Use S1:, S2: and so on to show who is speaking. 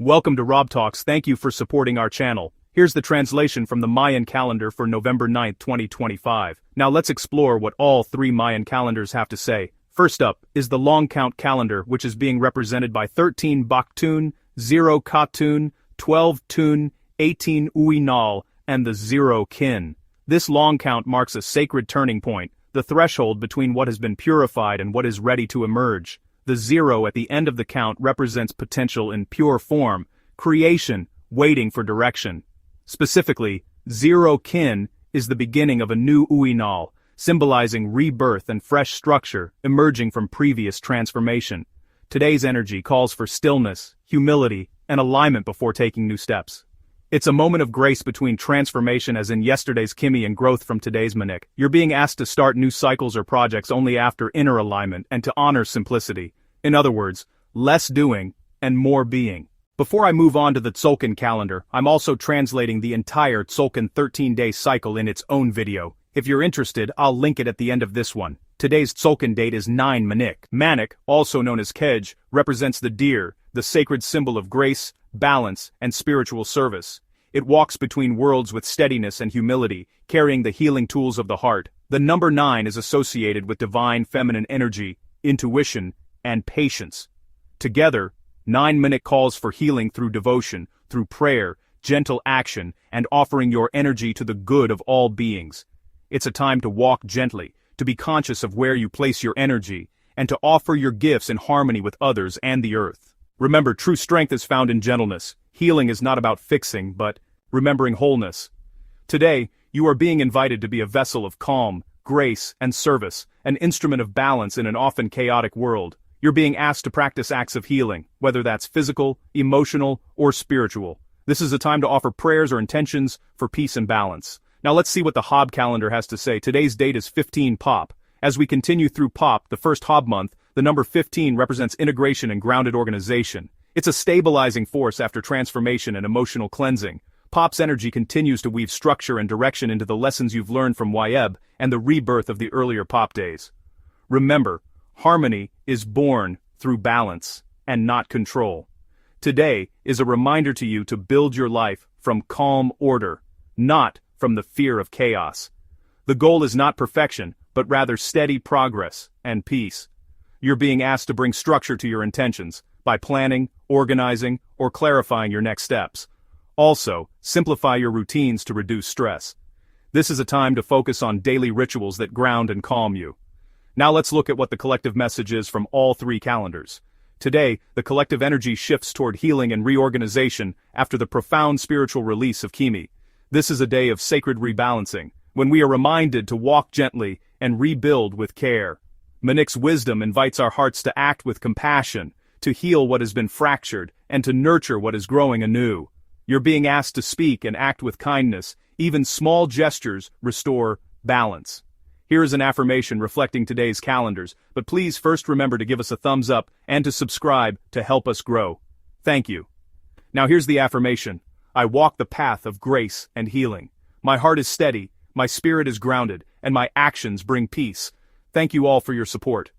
S1: Welcome to Rob Talks. Thank you for supporting our channel. Here's the translation from the Mayan calendar for November 9, 2025. Now let's explore what all three Mayan calendars have to say. First up is the long count calendar, which is being represented by 13 Baktun, 0 Katun, 12 Tun, 18 Uinal, and the Tzolk'in. This long count marks a sacred turning point, the threshold between what has been purified and what is ready to emerge. The 0 at the end of the count represents potential in pure form, creation, waiting for direction. Specifically, Tzolk'in is the beginning of a new Uinal, symbolizing rebirth and fresh structure emerging from previous transformation. Today's energy calls for stillness, humility, and alignment before taking new steps. It's a moment of grace between transformation as in yesterday's Kimi and growth from today's Manik. You're being asked to start new cycles or projects only after inner alignment and to honor simplicity. In other words, less doing and more being. Before I move on to the Tzolk'in calendar, I'm also translating the entire Tzolk'in 13-day cycle in its own video. If you're interested, I'll link it at the end of this one. Today's Tzolk'in date is 9 Manik. Manik, also known as Kej, represents the deer, the sacred symbol of grace, balance, and spiritual service. It walks between worlds with steadiness and humility, carrying the healing tools of the heart. The number 9 is associated with divine feminine energy, intuition, and patience. Together, 9 Manik calls for healing through devotion, through prayer, gentle action, and offering your energy to the good of all beings. It's a time to walk gently, to be conscious of where you place your energy, and to offer your gifts in harmony with others and the earth. Remember, true strength is found in gentleness. Healing is not about fixing, but remembering wholeness. Today, you are being invited to be a vessel of calm, grace, and service, an instrument of balance in an often chaotic world. You're being asked to practice acts of healing, whether that's physical, emotional, or spiritual. This is a time to offer prayers or intentions for peace and balance. Now let's see what the Hob calendar has to say. Today's date is 15 Pop. As we continue through Pop, the first Hob month, the number 15 represents integration and grounded organization. It's a stabilizing force after transformation and emotional cleansing. Pop's energy continues to weave structure and direction into the lessons you've learned from Wyeb and the rebirth of the earlier Pop days. Remember, harmony is born through balance and not control. Today is a reminder to you to build your life from calm order, not from the fear of chaos. The goal is not perfection, but rather steady progress and peace. You're being asked to bring structure to your intentions by planning, organizing, or clarifying your next steps. Also, simplify your routines to reduce stress. This is a time to focus on daily rituals that ground and calm you. Now let's look at what the collective message is from all three calendars. Today, the collective energy shifts toward healing and reorganization after the profound spiritual release of Kimi. This is a day of sacred rebalancing, when we are reminded to walk gently and rebuild with care. Manik's wisdom invites our hearts to act with compassion, to heal what has been fractured, and to nurture what is growing anew. You're being asked to speak and act with kindness. Even small gestures restore balance. Here is an affirmation reflecting today's calendars, but please first remember to give us a thumbs up and to subscribe to help us grow. Thank you. Now here's the affirmation. I walk the path of grace and healing. My heart is steady, my spirit is grounded, and my actions bring peace. Thank you all for your support.